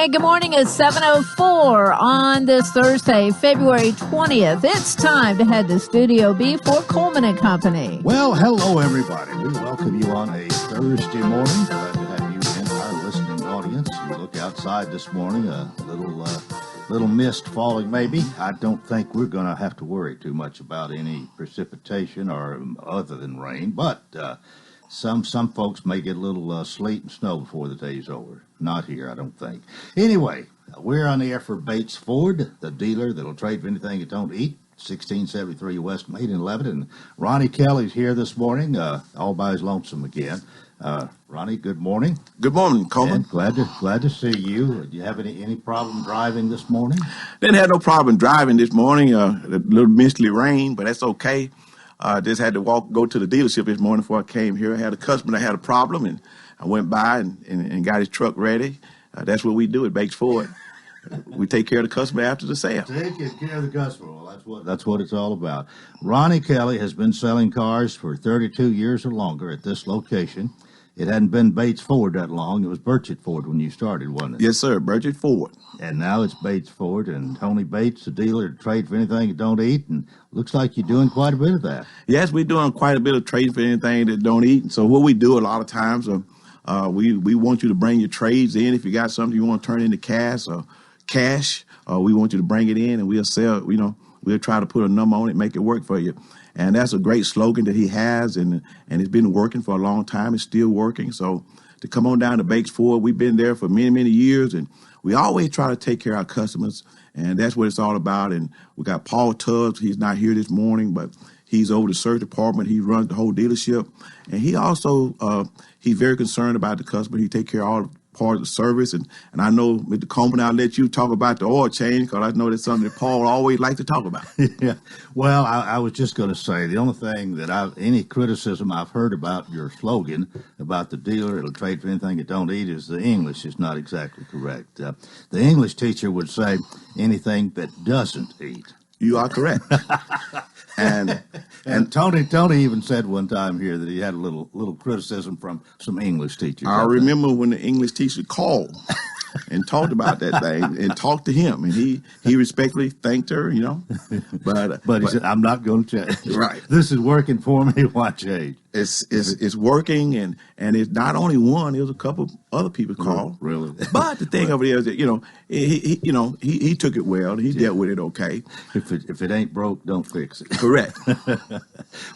Hey, good morning. It's 7:04 on this Thursday, February 20th. It's time to head to Studio B for Coleman and Company. Well, hello, everybody. We welcome you on a Thursday morning. Glad to have you in our listening audience. You look outside this morning, a little mist falling maybe. I don't think we're going to have to worry too much about any precipitation or other than rain, but some folks may get a little sleet and snow before the day's over. Not here, I don't think. Anyway, we're on the air for Bates Ford, the dealer that'll trade for anything you don't eat. 1673 West Main in Lebanon. And Ronnie Kelly's here this morning, all by his lonesome again. Ronnie, good morning. Good morning, Coleman. Glad to see you. Do you have any problem driving this morning? Didn't have no problem driving this morning. A little mistily rain, but that's okay. Just had to go to the dealership this morning before I came here. I had a customer that had a problem, and I went by and got his truck ready. That's what we do at Bates Ford. We take care of the customer after the sale. Taking care of the customer. Well, that's what it's all about. Ronnie Kelly has been selling cars for 32 years or longer at this location. It hadn't been Bates Ford that long. It was Burchett Ford when you started, wasn't it? Yes, sir, Burchett Ford. And now it's Bates Ford, and Tony Bates, the dealer, to trade for anything you don't eat, and looks like you're doing quite a bit of that. Yes, we're doing quite a bit of trade for anything that don't eat. So what we do a lot of times, we want you to bring your trades in. If you got something you want to turn into cash, we want you to bring it in, and we'll sell. We'll try to put a number on it, make it work for you. And that's a great slogan that he has, and it's been working for a long time. It's still working. So to come on down to Bates Ford, we've been there for many, many years, and we always try to take care of our customers, and that's what it's all about. And we got Paul Tubbs. He's not here this morning, but he's over the service department. He runs the whole dealership, and he also he's very concerned about the customer. He takes care of all part of the service, and I know, Mr. Coleman, I'll let you talk about the oil change, because I know that's something that Paul always likes to talk about. Yeah. Well, I was just going to say, the only thing that any criticism I've heard about your slogan about the dealer that'll trade for anything you don't eat is the English is not exactly correct. The English teacher would say anything that doesn't eat. You are correct. And Tony even said one time here that he had a little criticism from some English teachers. I remember when the English teacher called and talked about that thing and talked to him, and he respectfully thanked her, But he said, "I'm not going to change. Right. This is working for me. Why change?" It's working, and it's not only one. There's a couple other people called. Really? But the thing over there is that he took it well. He dealt with it okay. If it ain't broke, don't fix it. Correct.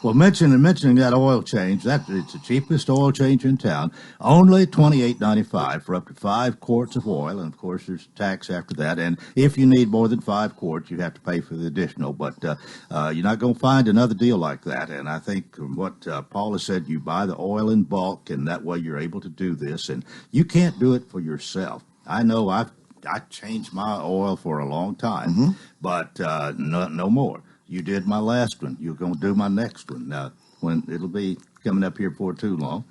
Well, mentioning that oil change, it's the cheapest oil change in town. Only $28.95 for up to 5 quarts of oil, and of course there's tax after that. And if you need more than 5 quarts, you have to pay for the additional. But you're not going to find another deal like that. And I think from what Paul has said, you buy the oil in bulk, and that way you're able to do this. And you can't do it for yourself. I know I changed my oil for a long time, but no more. You did my last one. You're going to do my next one. Now, when it'll be coming up here before too long,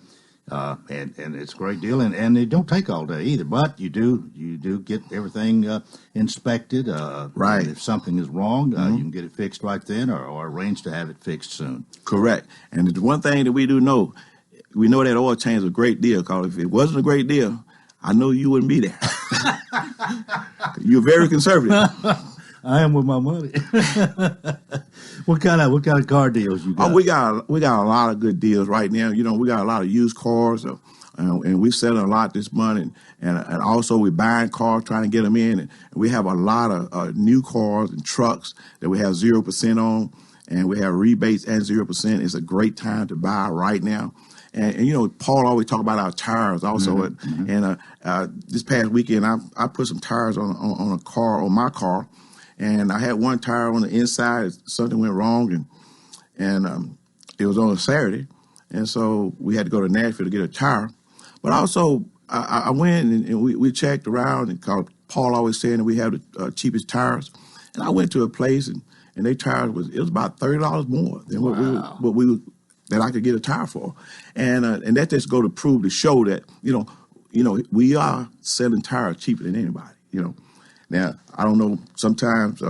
and it's a great deal. And it don't take all day either. But you do get everything inspected. Right. If something is wrong, you can get it fixed right then, or arrange to have it fixed soon. Correct. And the one thing that we do know, we know that oil change is a great deal. Because if it wasn't a great deal, I know you wouldn't be there. You're very conservative. I am with my money. What kind of car deals you got? Oh, we got a lot of good deals right now. We got a lot of used cars, and we're selling a lot this month, and also we're buying cars, trying to get them in, and we have a lot of new cars and trucks that we have 0% on, and we have rebates and 0%. It's a great time to buy right now. And Paul always talk about our tires also. And this past weekend, I put some tires on my car. And I had one tire on the inside. Something went wrong, and it was on a Saturday, and so we had to go to Nashville to get a tire. But also, I went and we checked around, and Paul always saying that we have the cheapest tires. And I went to a place, and their tires was about $30 more than that I could get a tire for, and that just go to show that we are selling tires cheaper than anybody. Now, I don't know, sometimes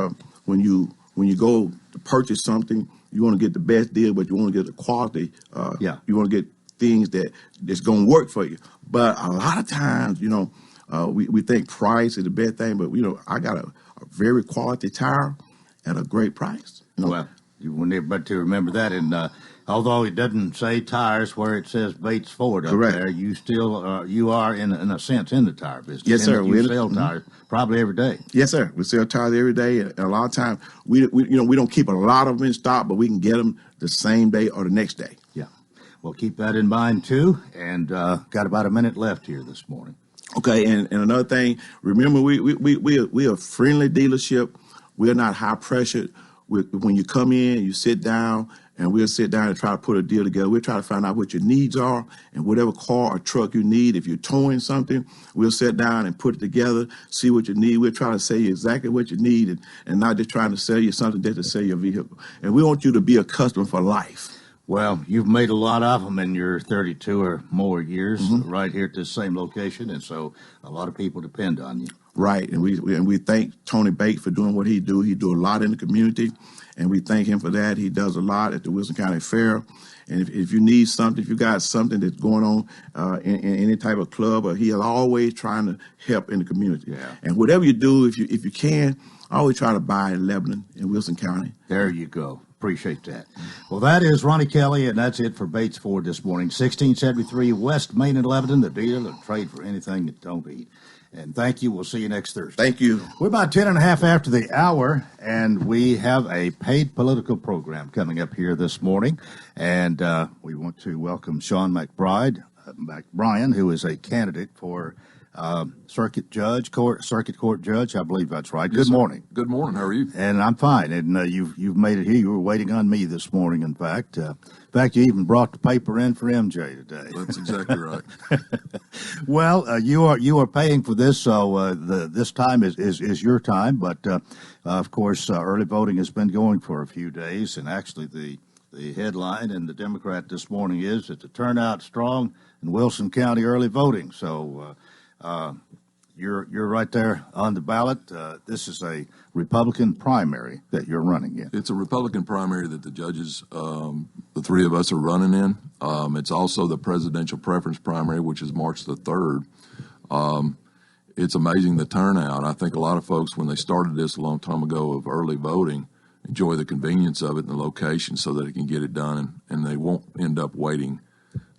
when you go to purchase something, you want to get the best deal, but you want to get the quality. You want to get things that's going to work for you. But a lot of times, We think price is the best thing, but I got a very quality tire at a great price. Well, you want everybody to remember that. And although it doesn't say tires where it says Bates Ford up Correct. there, you still you are in a sense in the tire business. Yes, sir. You sell tires probably every day. Yes, sir. We sell tires every day, and a lot of times we don't keep a lot of them in stock, but we can get them the same day or the next day. Yeah. Well, keep that in mind too. And got about a minute left here this morning. Okay, and another thing, remember we are a friendly dealership. We're not high pressured. When you come in, you sit down, and we'll sit down and try to put a deal together. We'll try to find out what your needs are, and whatever car or truck you need. If you're towing something, we'll sit down and put it together, see what you need. We'll try to sell you exactly what you need, and not just trying to sell you something just to sell your vehicle. And we want you to be a customer for life. Well, you've made a lot of them in your 32 or more years right here at this same location, and so a lot of people depend on you. Right, and we thank Tony Bates for doing what he do. He do a lot in the community, and we thank him for that. He does a lot at the Wilson County Fair. And if you need something, if you got something that's going on in any type of club, he is always trying to help in the community. Yeah. And whatever you do, if you can, always try to buy in Lebanon in Wilson County. There you go. Appreciate that. Well, that is Ronnie Kelly, and that's it for Bates Ford this morning. 1673 West Main in Lebanon, the deal and trade for anything that don't eat. And thank you. We'll see you next Thursday. Thank you. We're about 10 and a half after the hour, and we have a paid political program coming up here this morning. And we want to welcome Sean McBrien, who is a candidate for circuit court judge. I believe that's right. Yes, Good morning. Good morning. How are you? And I'm fine. And you've made it here. You were waiting on me this morning. In fact, you even brought the paper in for MJ today. That's exactly right. Well, you are paying for this, so this time is your time. But of course, early voting has been going for a few days, and actually the headline in the Democrat this morning is that the turnout strong in Wilson County early voting. So. You're right there on the ballot. This is a Republican primary that you're running in. It's a Republican primary that the judges, the three of us, are running in. It's also the presidential preference primary, which is March the 3rd. It's amazing the turnout. I think a lot of folks, when they started this a long time ago of early voting, enjoy the convenience of it and the location so that it can get it done, and they won't end up waiting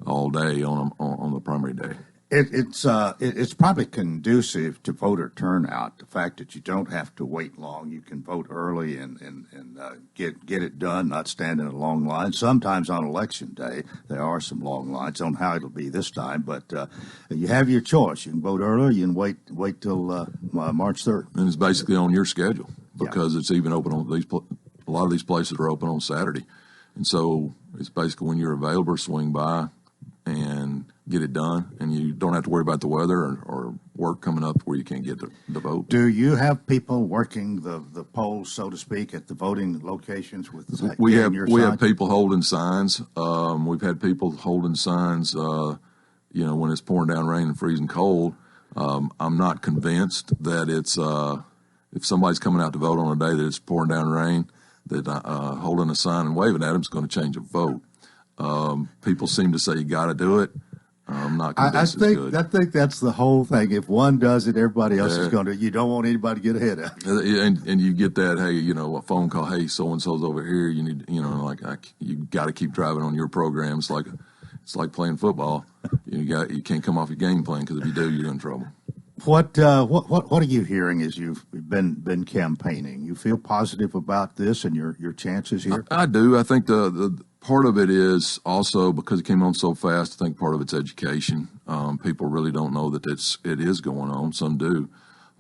all day on the primary day. It's probably conducive to voter turnout. The fact that you don't have to wait long, you can vote early and get it done, not stand in a long line. Sometimes on election day there are some long lines. I don't know how it'll be this time, but you have your choice. You can vote early. You can wait till March 3rd. And it's basically on your schedule because it's even open on a lot of these places are open on Saturday, and so it's basically when you're available, swing by and get it done, and you don't have to worry about the weather or work coming up where you can't get the vote. Do you have people working the polls, so to speak, at the voting locations with we have people holding signs. We've had people holding signs, when it's pouring down rain and freezing cold. I'm not convinced that it's if somebody's coming out to vote on a day that it's pouring down rain, that holding a sign and waving at them is going to change a vote. People seem to say you got to do it. I'm not convinced it's good. I think that's the whole thing. If one does it, everybody else is going to. You don't want anybody to get ahead of it. And you get that, hey, a phone call, hey, so and so's over here. You need, you got to keep driving on your program. It's like playing football. You can't come off your game plan because if you do, you're in trouble. What are you hearing as you've been campaigning? You feel positive about this and your chances here? I do. I think the part of it is also because it came on so fast. I think part of it's education. People really don't know that it is going on. Some do.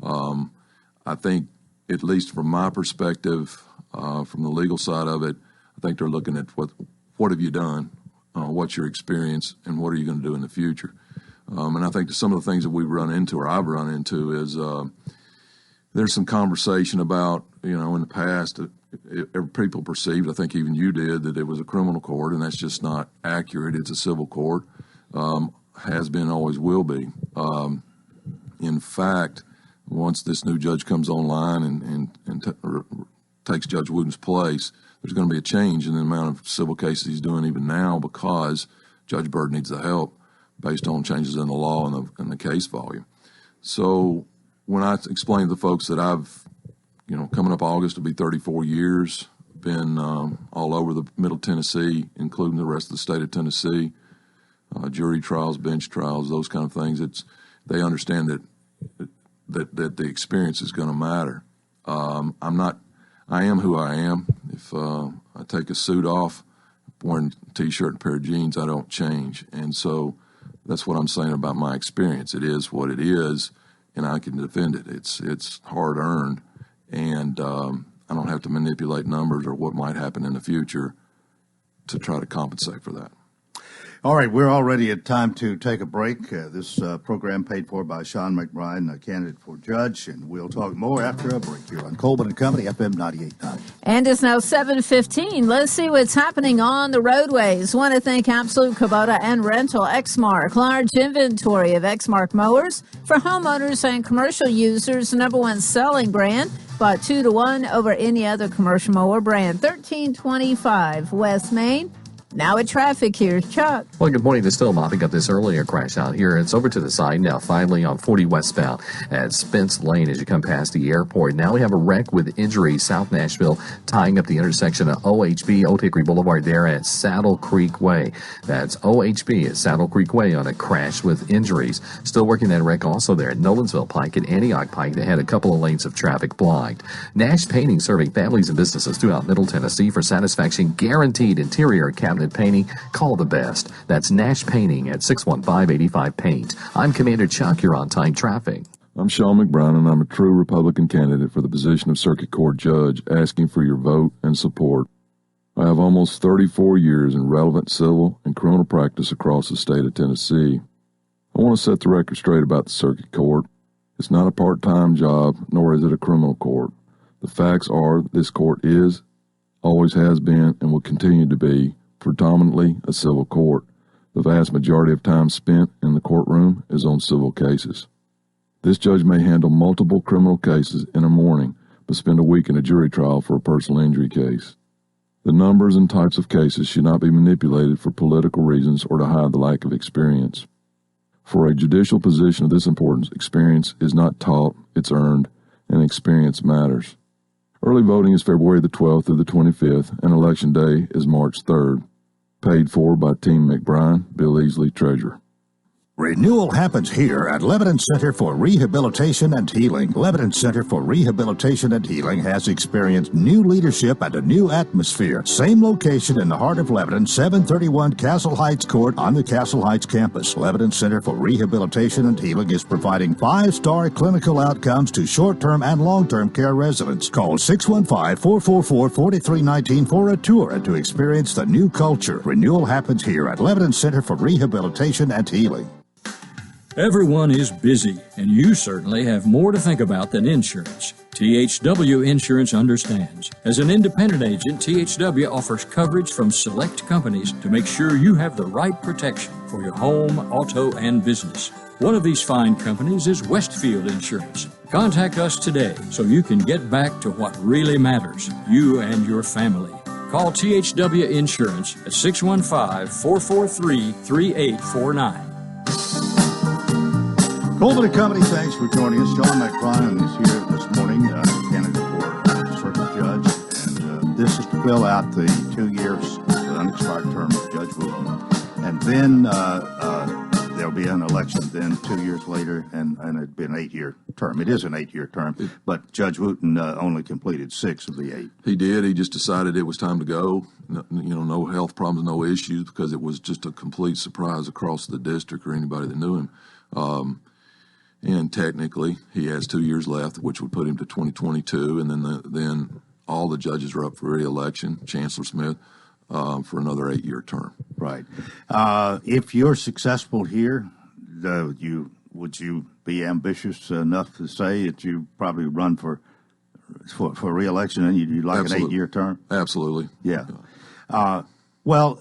I think, at least from my perspective, from the legal side of it, I think they're looking at what have you done, what's your experience, and what are you going to do in the future. And I think some of the things that we've run into, or I've run into, is there's some conversation about, in the past, people perceived, I think even you did, that it was a criminal court, and that's just not accurate. It's a civil court, has been, always will be. In fact, once this new judge comes online and takes Judge Wooten's place, there's going to be a change in the amount of civil cases he's doing even now because Judge Byrd needs the help based on changes in the law and the case volume. So when I explain to the folks that I've, coming up August will be 34 years, been all over the Middle Tennessee, including the rest of the state of Tennessee, jury trials, bench trials, those kind of things. They understand that the experience is going to matter. I am who I am. If I take a suit off, wearing a T-shirt and a pair of jeans, I don't change. And so that's what I'm saying about my experience. It is what it is, and I can defend it. It's hard earned, and I don't have to manipulate numbers or what might happen in the future to try to compensate for that. All right, we're already at time to take a break. This program paid for by Sean McBride, a candidate for judge, and we'll talk more after a break here on Coleman and Company, FM 98.9. And it's now 7:15. Let's see what's happening on the roadways. Want to thank Absolute Kubota and Rental Exmark. Large inventory of Exmark mowers for homeowners and commercial users. Number one selling brand. Bought 2-to-1 over any other commercial mower brand. 1325 West Main. Now at traffic, here's Chuck. Well, good morning. There's still mopping up this earlier crash out here. It's over to the side now, finally on 40 westbound at Spence Lane as you come past the airport. Now we have a wreck with injury, South Nashville, tying up the intersection of OHB, Old Hickory Boulevard there at Saddle Creek Way. That's OHB at Saddle Creek Way on a crash with injuries. Still working that wreck also there at Nolensville Pike and Antioch Pike. They had a couple of lanes of traffic blocked. Nash Painting, serving families and businesses throughout Middle Tennessee for satisfaction guaranteed interior cabinet painting. Call the best. That's Nash Painting at 615-85-PAINT. I'm Commander Chuck. You're on time traffic. I'm Sean McBride, and I'm a true Republican candidate for the position of Circuit Court Judge, asking for your vote and support. I have almost 34 years in relevant civil and criminal practice across the state of Tennessee. I want to set the record straight about the Circuit Court. It's not a part-time job, nor is it a criminal court. The facts are that this court is, always has been, and will continue to be predominantly a civil court. The vast majority of time spent in the courtroom is on civil cases. This judge may handle multiple criminal cases in a morning, but spend a week in a jury trial for a personal injury case. The numbers and types of cases should not be manipulated for political reasons or to hide the lack of experience. For a judicial position of this importance, experience is not taught, it's earned, and experience matters. Early voting is February the 12th through the 25th, and Election Day is March 3rd. Paid for by Team McBride, Bill Easley, Treasurer. Renewal happens here at Lebanon Center for Rehabilitation and Healing. Lebanon Center for Rehabilitation and Healing has experienced new leadership and a new atmosphere. Same location in the heart of Lebanon, 731 Castle Heights Court on the Castle Heights campus. Lebanon Center for Rehabilitation and Healing is providing 5-star clinical outcomes to short-term and long-term care residents. Call 615-444-4319 for a tour and to experience the new culture. Renewal happens here at Lebanon Center for Rehabilitation and Healing. Everyone is busy, and you certainly have more to think about than insurance. THW Insurance understands. As an independent agent, THW offers coverage from select companies to make sure you have the right protection for your home, auto, and business. One of these fine companies is Westfield Insurance. Contact us today so you can get back to what really matters, you and your family. Call THW Insurance at 615-443-3849. Coleman and Company, thanks for joining us. Sean McBride is here this morning, candidate for circuit judge, and this is to fill out the 2 years, the unexpired term of Judge Wooten. And then there'll be an election then 2 years later, and it'd be an 8-year term. It is an 8-year term, but Judge Wooten only completed 6 of the 8. He did. He just decided it was time to go. No health problems, no issues, because it was just a complete surprise across the district or anybody that knew him. And technically, he has 2 years left, which would put him to 2022, and then all the judges are up for re-election. Chancellor Smith for another 8-year term. Right. If you're successful here, would you be ambitious enough to say that you probably run for re-election and you'd like Absolutely. an 8-year term? Absolutely. Yeah. What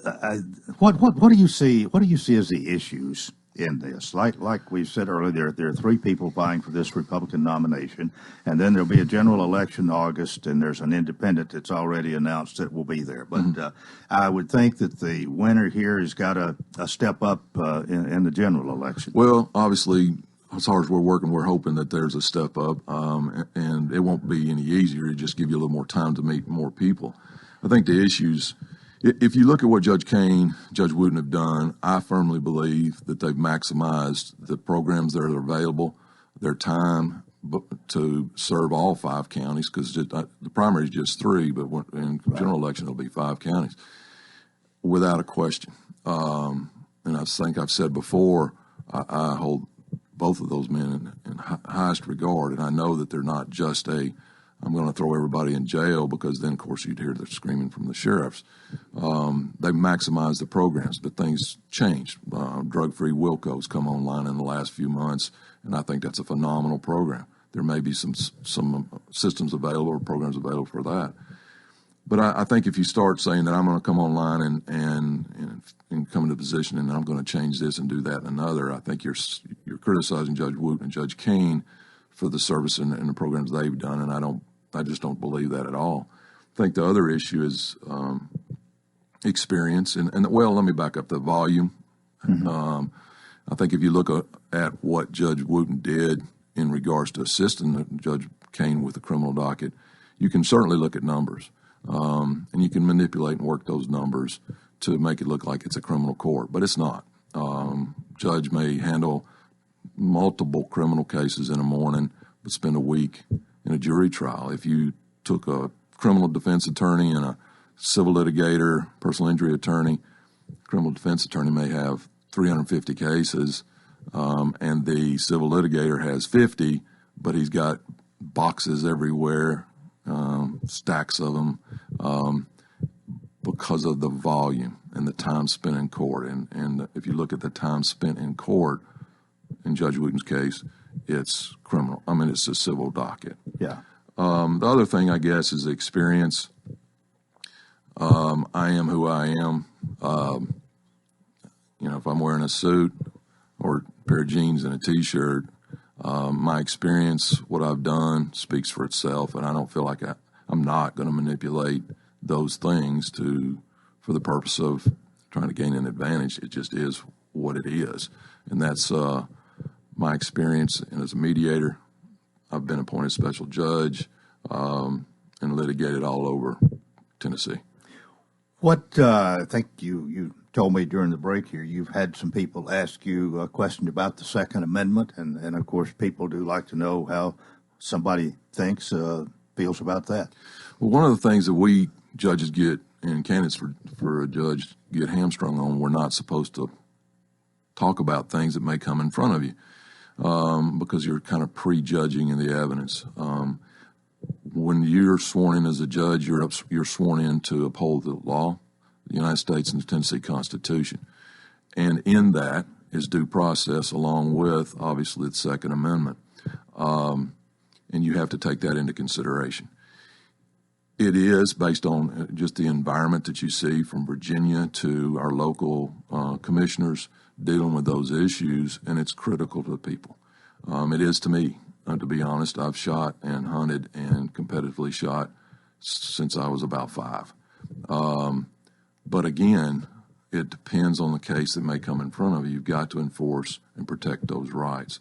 do you see? What do you see as the issues in this? Like we said earlier, there are 3 people vying for this Republican nomination, and then there'll be a general election in August, and there's an independent that's already announced that will be there. But I would think that the winner here has got a step up in the general election. Well, obviously, as hard as we're working, we're hoping that there's a step up, and it won't be any easier. It just give you a little more time to meet more people. I think the issues, if you look at what Judge Kane, Judge Wooten have done, I firmly believe that they've maximized the programs that are available, their time to serve all 5 counties, because the primary is just 3, but in general election it'll be 5 counties, without a question. And I think I've said before, I hold both of those men in highest regard, and I know that they're not just I'm going to throw everybody in jail, because then, of course, you'd hear the screaming from the sheriffs. They maximized the programs, but things changed. Drug-free Wilco's come online in the last few months, and I think that's a phenomenal program. There may be some systems available or programs available for that. But I think if you start saying that I'm going to come online and come into a position and I'm going to change this and do that and another, I think you're criticizing Judge Wooten and Judge Kane for the service and the programs they've done, and I just don't believe that at all. I think the other issue is experience, and well, let me back up the volume. I think if you look at what Judge Wooten did in regards to assisting Judge Kane with the criminal docket, you can certainly look at numbers, and you can manipulate and work those numbers to make it look like it's a criminal court, but it's not. Judge may handle multiple criminal cases in a morning, but spend a week in a jury trial. If you took a criminal defense attorney and a civil litigator, personal injury attorney, criminal defense attorney may have 350 cases, and the civil litigator has 50, but he's got boxes everywhere, stacks of them, because of the volume and the time spent in court. And if you look at the time spent in court, in Judge Wooten's case, it's criminal. I mean, it's a civil docket. Yeah. The other thing, I guess, is experience. I am who I am. If I'm wearing a suit or a pair of jeans and a T-shirt, my experience, what I've done, speaks for itself, and I don't feel like I'm not going to manipulate those things for the purpose of trying to gain an advantage. It just is what it is, and that's my experience. And as a mediator, I've been appointed special judge and litigated all over Tennessee. What I think you told me during the break here, you've had some people ask you a question about the Second Amendment, and of course people do like to know how somebody feels about that. Well, one of the things that we judges get, and candidates for a judge get hamstrung on, we're not supposed to talk about things that may come in front of you, because you're kind of prejudging in the evidence. When you're sworn in as a judge, you're sworn in to uphold the law, the United States and the Tennessee Constitution. And in that is due process, along with, obviously, the Second Amendment. And you have to take that into consideration. It is based on just the environment that you see, from Virginia to our local commissioners dealing with those issues, and it's critical to the people. It is to me. To be honest, I've shot and hunted and competitively shot since I was about 5. But again, it depends on the case that may come in front of you. You've got to enforce and protect those rights.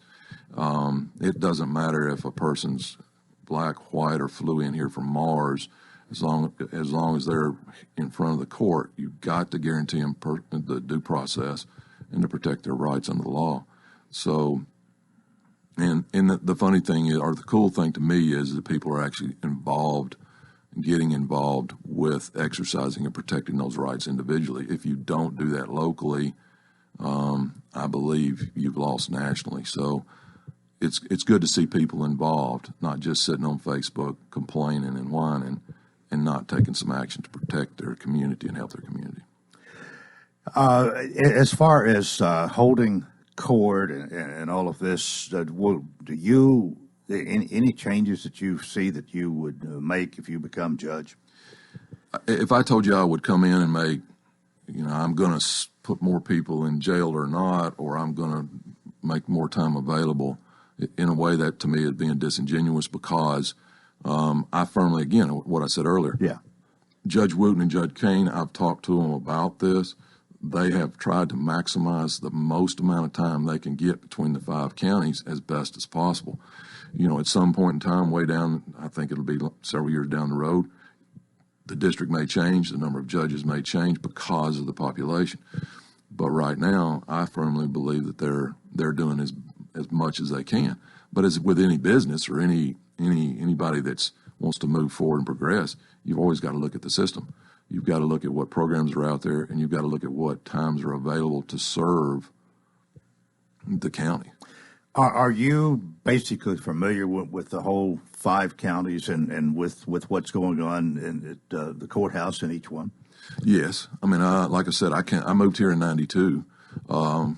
It doesn't matter if a person's black, white, or flew in here from Mars. As long as they're in front of the court, you've got to guarantee them the due process and to protect their rights under the law. So, and the funny thing is, or the cool thing to me, is that people are actually getting involved with exercising and protecting those rights individually. If you don't do that locally, I believe you've lost nationally. So it's good to see people involved, not just sitting on Facebook complaining and whining, and not taking some action to protect their community and help their community. As far as holding court and all of this, do you any changes that you see that you would make if you become judge? If I told you I would come in and make, I'm going to put more people in jail or not, or I'm going to make more time available, in a way that to me is being disingenuous, because I firmly, again, what I said earlier. Yeah. Judge Wooten and Judge Kane, I've talked to them about this. they have tried to maximize the most amount of time they can get between the 5 counties as best as possible. At some point in time, way down, I think it'll be several years down the road, the district may change, the number of judges may change because of the population. But right now, I firmly believe that they're doing as much as they can. But as with any business or anybody that's wants to move forward and progress, you've always got to look at the system. You've got to look at what programs are out there, and you've got to look at what times are available to serve the county. Are you basically familiar with the whole 5 counties and with what's going on in the courthouse in each one? Yes. I mean, like I said, I moved here in 92, from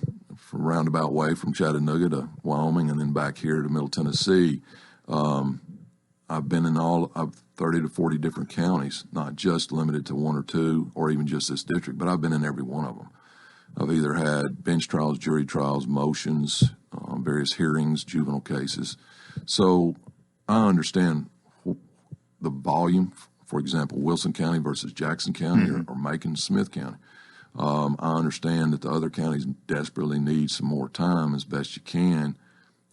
roundabout way from Chattanooga to Wyoming and then back here to Middle Tennessee. I've been in all of 30 to 40 different counties, not just limited to 1 or 2 or even just this district, but I've been in every one of them. I've either had bench trials, jury trials, motions, various hearings, juvenile cases. So I understand the volume. For example, Wilson County versus Jackson County or Macon, Smith County. I understand that the other counties desperately need some more time as best you can,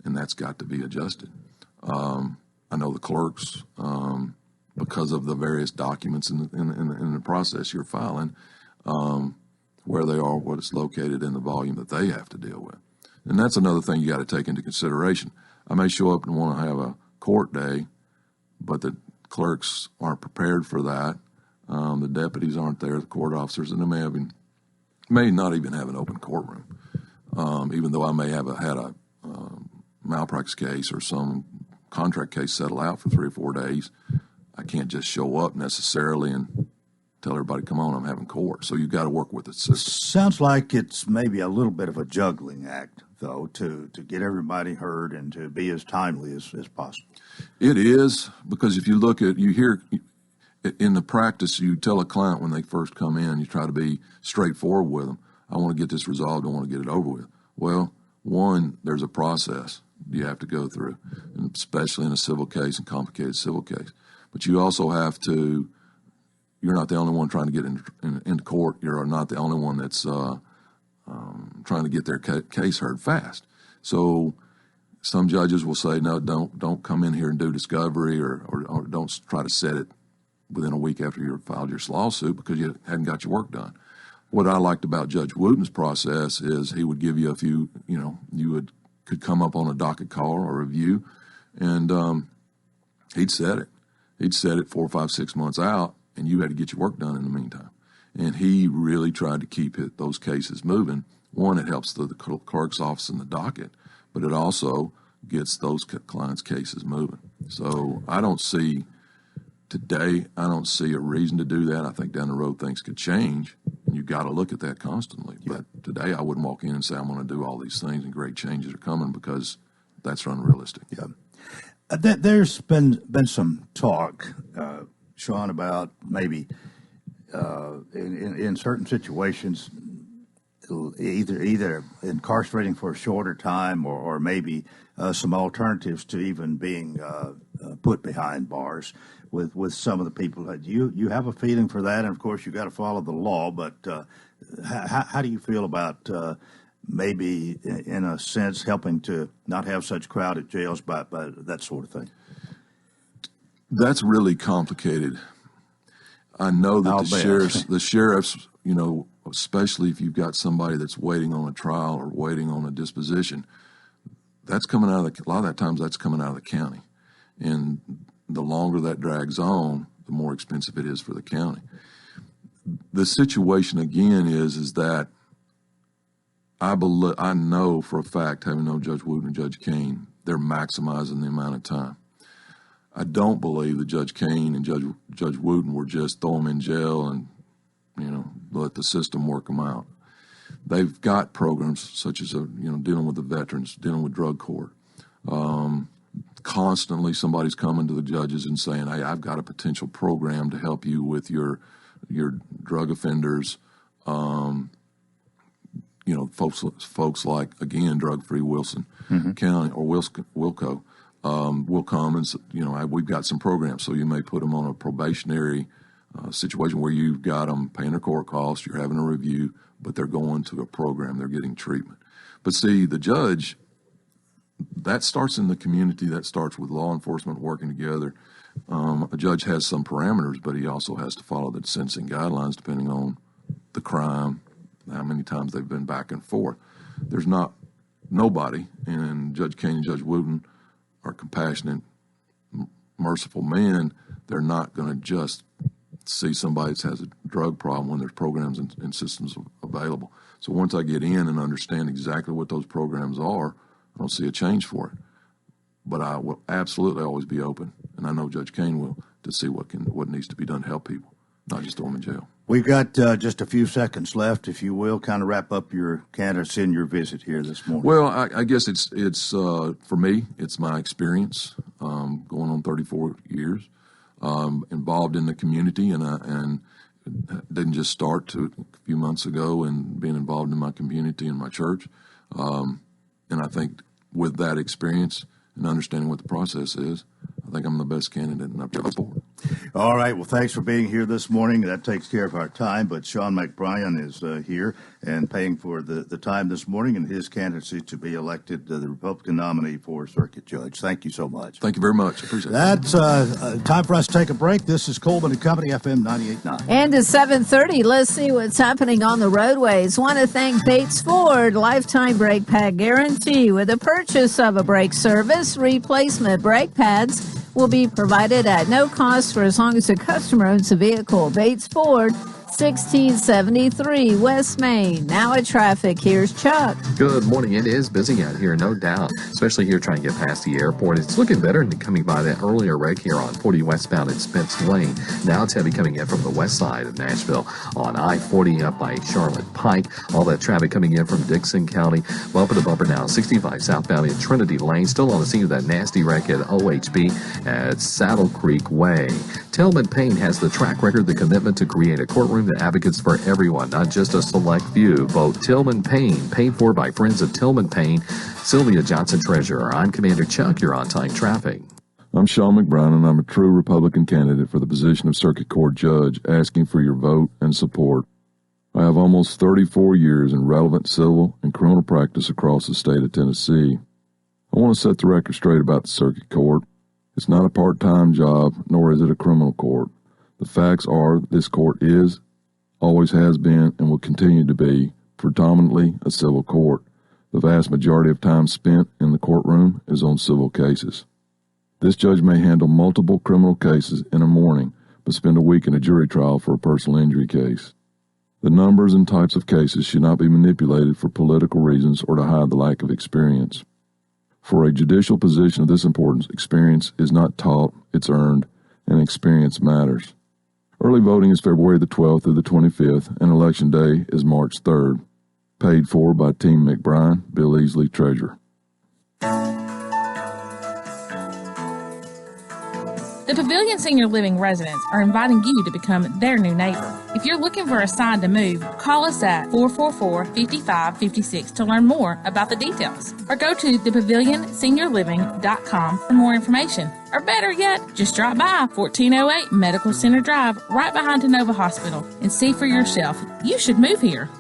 and that's got to be adjusted. I know the clerks, because of the various documents in the process you're filing, where they are, what it's located, and the volume that they have to deal with. And that's another thing you got to take into consideration. I may show up and want to have a court day, but the clerks aren't prepared for that. The deputies aren't there, the court officers, and they may not even have an open courtroom. Even though I may have had a malpractice case or some contract case settle out for 3 or 4 days, I can't just show up necessarily and tell everybody, come on, I'm having court. So you've got to work with the system. Sounds like it's maybe a little bit of a juggling act, though, to get everybody heard and to be as timely as possible. It is, because if you hear in the practice, you tell a client when they first come in, you try to be straightforward with them. I want to get this resolved. I want to get it over with. Well, one, there's a process you have to go through, and especially in a civil case and complicated civil case. But you also have to, you're not the only one trying to get into court. You're not the only one that's trying to get their case heard fast. So some judges will say, no, don't come in here and do discovery or don't try to set it within a week after you filed your lawsuit because you hadn't got your work done. What I liked about Judge Wooten's process is he would give you a few, could come up on a docket call or review, and he'd set it. He'd set it 4, 5, 6 months out, and you had to get your work done in the meantime. And he really tried to keep those cases moving. One, it helps the clerk's office in the docket, but it also gets those clients' cases moving. So I don't see a reason to do that. I think down the road things could change, and you've got to look at that constantly. Yeah. But today I wouldn't walk in and say I'm going to do all these things and great changes are coming, because that's unrealistic. Yeah. There's been some talk, Sean, about maybe in certain situations either incarcerating for a shorter time or maybe some alternatives to even being put behind bars with some of the people. You have a feeling for that, and of course you got to follow the law. But how do you feel about maybe, in a sense, helping to not have such crowded jails by that sort of thing? That's really complicated. I know that the sheriffs, especially if you've got somebody that's waiting on a trial or waiting on a disposition, that's coming out of a lot of that times that's coming out of the county. And the longer that drags on, the more expensive it is for the county. The situation again is that I know for a fact, having known Judge Wooten and Judge Kane, they're maximizing the amount of time. I don't believe that Judge Kane and Judge Wooten were just throw them in jail and let the system work them out. They've got programs such as dealing with the veterans, dealing with drug court. Constantly somebody's coming to the judges and saying, hey, I've got a potential program to help you with your drug offenders. Folks like, again, drug-free Wilson County or Wilco will come and we've got some programs. So you may put them on a probationary situation where you've got them paying their court costs, you're having a review, but they're going to a program, they're getting treatment. But see, the judge, that starts in the community, that starts with law enforcement working together. A judge has some parameters, but he also has to follow the sentencing guidelines depending on the crime, how many times they've been back and forth. There's nobody, and Judge Kane and Judge Wooten are compassionate, merciful men. They're not going to just see somebody that has a drug problem when there's programs and systems available. So once I get in and understand exactly what those programs are, I don't see a change for it. But I will absolutely always be open, and I know Judge Kane will, to see what needs to be done to help people, not just throw them in jail. We've got just a few seconds left, if you will, kind of wrap up your candidacy and your visit here this morning. Well, I guess it's for me, it's my experience going on 34 years, involved in the community, and didn't just start a few months ago and being involved in my community and my church. And I think with that experience and understanding what the process is, I think I'm the best candidate and I've got support. All right. Well, thanks for being here this morning. That takes care of our time. But Sean McBrien is here and paying for the time this morning and his candidacy to be elected the Republican nominee for Circuit Judge. Thank you so much. Thank you very much. Appreciate it. That's time for us to take a break. This is Coleman and Company, FM 98.9. And at 7:30, let's see what's happening on the roadways. Want to thank Bates Ford, lifetime brake pad guarantee. With the purchase of a brake service, replacement brake pads will be provided at no cost for as long as the customer owns the vehicle. Bates Ford, 1673 West Main. Now at traffic, here's Chuck. Good morning. It is busy out here, no doubt, especially here trying to get past the airport. It's looking better than coming by that earlier wreck here on 40 westbound at Spence Lane. Now it's heavy coming in from the west side of Nashville on I-40 up by Charlotte Pike. All that traffic coming in from Dixon County. Bumper to bumper now, 65 southbound in Trinity Lane. Still on the scene of that nasty wreck at OHB at Saddle Creek Way. Tillman Payne has the track record, the commitment to create a courtroom that advocates for everyone, not just a select few. Vote Tillman Payne, paid for by Friends of Tillman Payne. Sylvia Johnson, Treasurer. I'm Commander Chuck. You're on time traffic. I'm Sean McBrien, and I'm a true Republican candidate for the position of Circuit Court Judge, asking for your vote and support. I have almost 34 years in relevant civil and criminal practice across the state of Tennessee. I want to set the record straight about the Circuit Court. It's not a part-time job, nor is it a criminal court. The facts are that this court is, always has been, and will continue to be, predominantly a civil court. The vast majority of time spent in the courtroom is on civil cases. This judge may handle multiple criminal cases in a morning, but spend a week in a jury trial for a personal injury case. The numbers and types of cases should not be manipulated for political reasons or to hide the lack of experience. For a judicial position of this importance, experience is not taught, it's earned, and experience matters. Early voting is February the 12th through the 25th, and Election Day is March 3rd. Paid for by Team McBrien, Bill Easley, Treasurer. The Pavilion Senior Living residents are inviting you to become their new neighbor. If you're looking for a sign to move, call us at 444-5556 to learn more about the details. Or go to thepavilionseniorliving.com for more information. Or better yet, just drop by 1408 Medical Center Drive right behind Tenova Hospital and see for yourself. You should move here.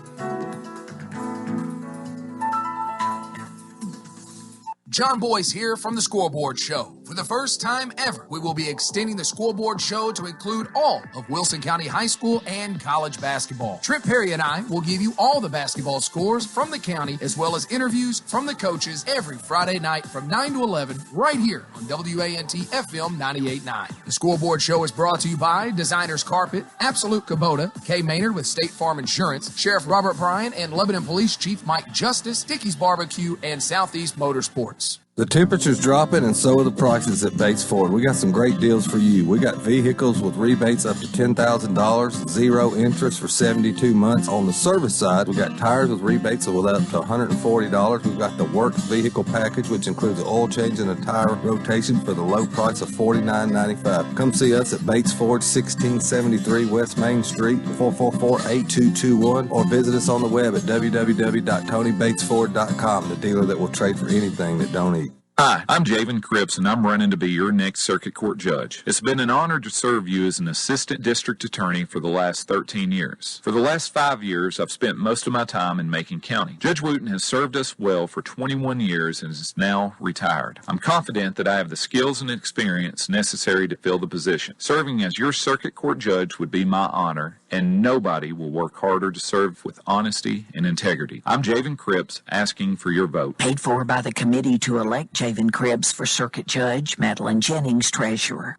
John Boyce here from the Scoreboard Show. For the first time ever, we will be extending the Scoreboard Show to include all of Wilson County High School and college basketball. Trent Perry and I will give you all the basketball scores from the county, as well as interviews from the coaches every Friday night from 9 to 11 right here on WANT FM 98.9. The Scoreboard Show is brought to you by Designers Carpet, Absolute Kubota, Kay Maynard with State Farm Insurance, Sheriff Robert Bryan and Lebanon Police Chief Mike Justice, Dickey's Barbecue, and Southeast Motorsports. The temperature's dropping and so are the prices at Bates Ford. We got some great deals for you. We got vehicles with rebates up to $10,000, zero interest for 72 months. On the service side, we got tires with rebates of up to $140. We've got the Works vehicle package, which includes an oil change and a tire rotation for the low price of $49.95. Come see us at Bates Ford, 1673 West Main Street, 444-8221, or visit us on the web at www.tonybatesford.com, the dealer that will trade for anything that don't eat. Hi, I'm Javen Cripps, and I'm running to be your next circuit court judge. It's been an honor to serve you as an assistant district attorney for the last 13 years. For the last 5 years, I've spent most of my time in Macon County. Judge Wooten has served us well for 21 years and is now retired. I'm confident that I have the skills and experience necessary to fill the position. Serving as your circuit court judge would be my honor, and nobody will work harder to serve with honesty and integrity. I'm Javen Cripps, asking for your vote. Paid for by the committee to elect Javen Cripps for Circuit Judge, Madeline Jennings, Treasurer.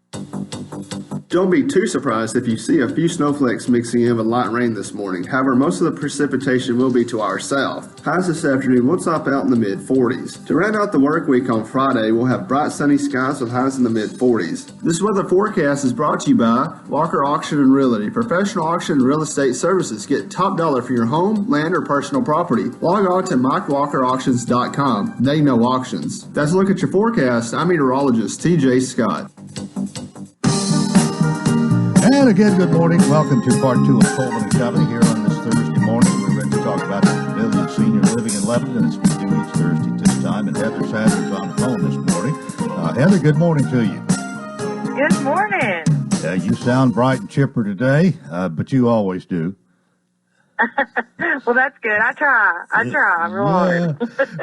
Don't be too surprised if you see a few snowflakes mixing in with light rain this morning. However, most of the precipitation will be to our south. Highs this afternoon will top out in the mid-40s. To round out the work week on Friday, we'll have bright sunny skies with highs in the mid-40s. This weather forecast is brought to you by Walker Auction and Realty. Professional auction and real estate services. Get top dollar for your home, land, or personal property. Log on to MikeWalkerAuctions.com. They know auctions. That's a look at your forecast. I'm meteorologist TJ Scott. And again, good morning. Welcome to part 2 of Coleman and Company here on this Thursday morning. We're ready to talk about the Pavilion Senior Living in Lebanon, as we do each Thursday at this time. And Heather Sanders on the phone this morning. Heather, good morning to you. Good morning. You sound bright and chipper today, but you always do. Well, that's good. I try real hard.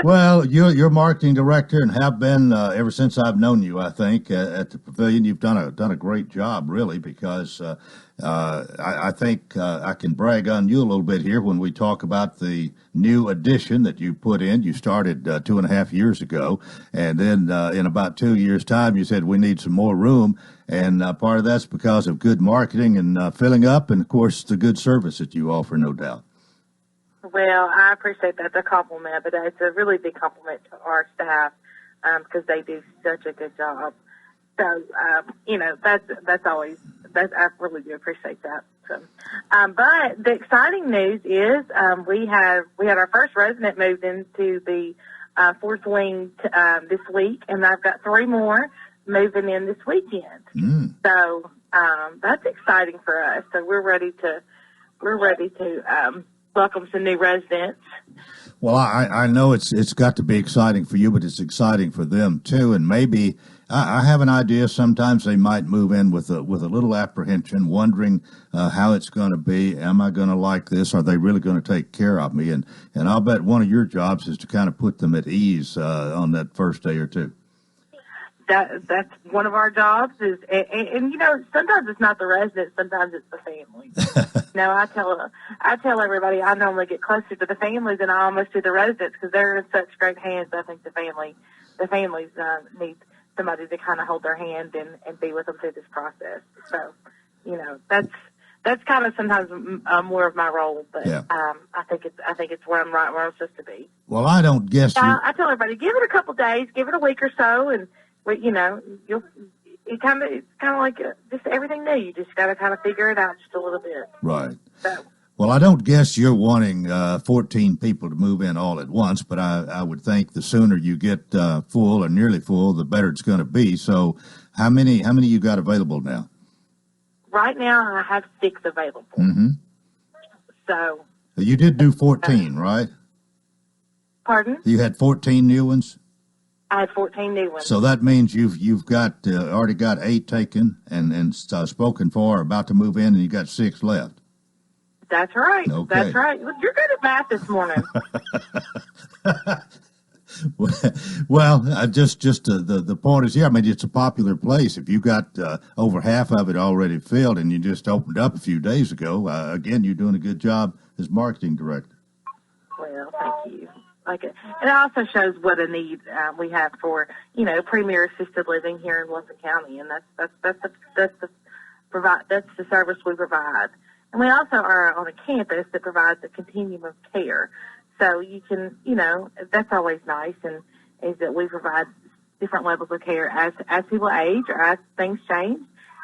Well, you're marketing director and have been ever since I've known you, I think, at the Pavilion. You've done a great job, really, because I think I can brag on you a little bit here when we talk about the new addition that you put in. You started 2.5 years ago, and then in about 2 years' time, you said we need some more room. And part of that's because of good marketing and filling up, and, of course, the good service that you offer, no doubt. Well, I appreciate that. It's a compliment, but it's a really big compliment to our staff because they do such a good job. So, I really do appreciate that. So, but the exciting news is we had our first resident moved into the fourth wing this week, and I've got 3 more moving in this weekend. So that's exciting for us. So we're ready to welcome some new residents. Well, I know it's got to be exciting for you, but it's exciting for them too. And maybe I have an idea. Sometimes they might move in with a little apprehension, wondering how it's going to be. Am I going to like this? Are they really going to take care of me? And I'll bet one of your jobs is to kind of put them at ease on that first day or two. That's one of our jobs is, and sometimes it's not the residents, sometimes it's the families. I tell everybody I normally get closer to the families than I almost do the residents because they're in such great hands. I think the families need somebody to kind of hold their hand and be with them through this process. So, that's kind of sometimes more of my role, but yeah. I think it's where I'm supposed to be. Well, I don't guess. I tell everybody, give it a couple days, give it a week or so, and it's kind of like just everything new. You just got to kind of figure it out just a little bit. Right. So. Well, I don't guess you're wanting 14 people to move in all at once, but I would think the sooner you get full or nearly full, the better it's going to be. So, how many you got available now? Right now, I have 6 available. Mm-hmm. So. You did do 14, right? Pardon? You had 14 new ones? I had 14 new ones. So that means you've got already got 8 taken and spoken for, about to move in, and you got 6 left. That's right. Okay. That's right. You're good at math this morning. Well, just the point is here. I mean, it's a popular place. If you got over half of it already filled, and you just opened up a few days ago, again, you're doing a good job as marketing director. Well, thank you. It also shows what a need we have for premier assisted living here in Wilson County, and that's the service we provide. And we also are on a campus that provides a continuum of care, so you can that's always nice, and is that we provide different levels of care as people age or as things change,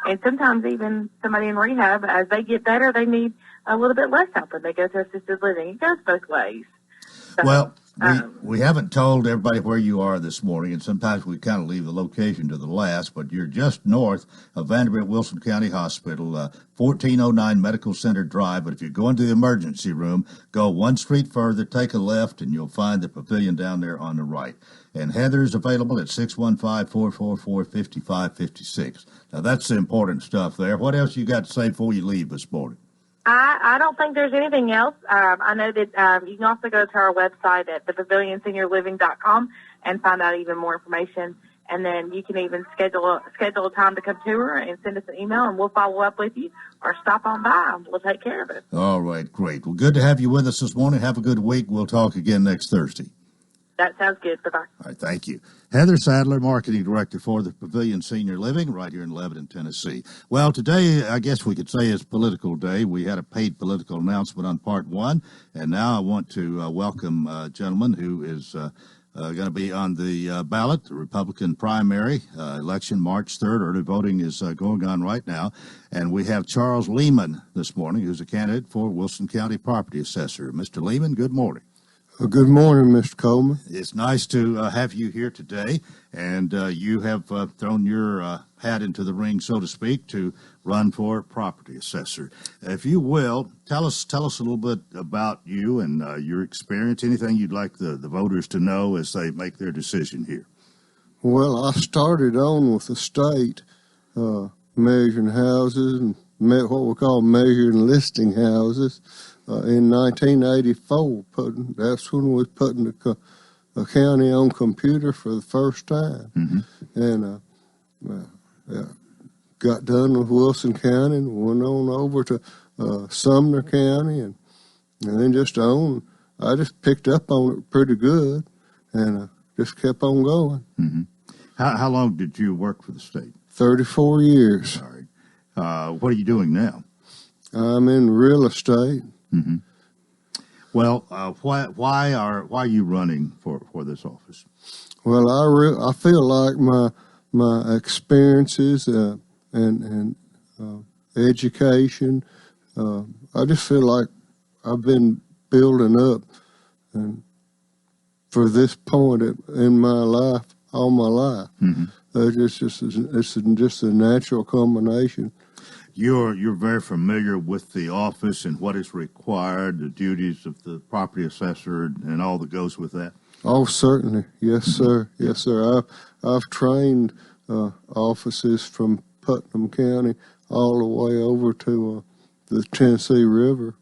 and sometimes even somebody in rehab, as they get better, they need a little bit less help when they go to assisted living. It goes both ways. So, well, We haven't told everybody where you are this morning, and sometimes we kind of leave the location to the last, but you're just north of Vanderbilt Wilson County Hospital, 1409 Medical Center Drive. But if you go into the emergency room, go one street further, take a left, and you'll find the pavilion down there on the right. And Heather's available at 615-444-5556. Now, that's the important stuff there. What else you got to say before you leave this morning? I don't think there's anything else. I know that you can also go to our website at thepavilionseniorliving.com and find out even more information. And then you can even schedule a time to come to her and send us an email, and we'll follow up with you or stop on by, and we'll take care of it. All right, great. Well, good to have you with us this morning. Have a good week. We'll talk again next Thursday. That sounds good. Bye-bye. All right, thank you. Heather Sadler, Marketing Director for the Pavilion Senior Living right here in Lebanon, Tennessee. Well, today, I guess we could say is political day. We had a paid political announcement on part one, and now I want to welcome a gentleman who is going to be on the ballot, the Republican primary election, March 3rd. Early voting is going on right now, and we have Charles Lehman this morning, who's a candidate for Wilson County Property Assessor. Mr. Lehman, good morning. Good morning, Mr. Coleman. It's nice to have you here today, and you have thrown your hat into the ring, so to speak, to run for property assessor. If you will, tell us a little bit about you and your experience, anything you'd like the voters to know as they make their decision here. Well, I started on with the state measuring houses and what we call measuring listing houses. In 1984, that's when we was putting the county on computer for the first time. And got done with Wilson County and went on over to Sumner County and then just on. I just picked up on it pretty good and just kept on going. How long did you work for the state? 34 years. All right. What are you doing now? I'm in real estate. Well, why are you running for this office? Well, I feel like my experiences and education, I just feel like I've been building up, and for this point in my life, all my life, it's just a natural combination. You're very familiar with the office and what is required, the duties of the property assessor, and all that goes with that. Oh, certainly, yes, sir, yes, sir. I've trained offices from Putnam County all the way over to the Tennessee River.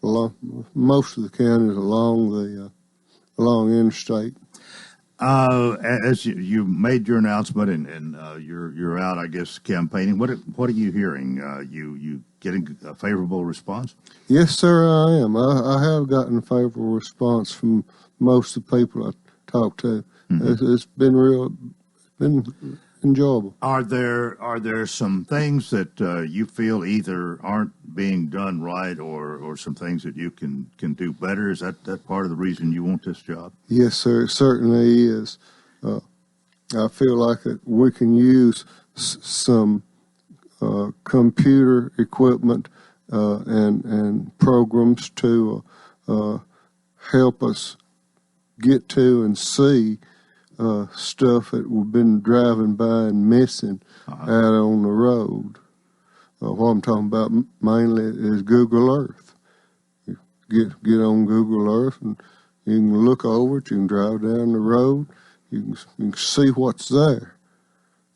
Most of the counties along interstate. As you made your announcement and you're out, I guess, campaigning. What are you hearing? You getting a favorable response? Yes, sir, I am. I have gotten a favorable response from most of the people I talked to. It's been enjoyable. Are there some things that you feel either aren't being done right or some things that you can do better? Is that part of the reason you want this job? Yes, sir, it certainly is. I feel like we can use some computer equipment and programs to help us get to and see stuff that we've been driving by and missing out on the road. What I'm talking about mainly is Google Earth. You get on Google Earth and you can look over it, you can drive down the road, you can see what's there.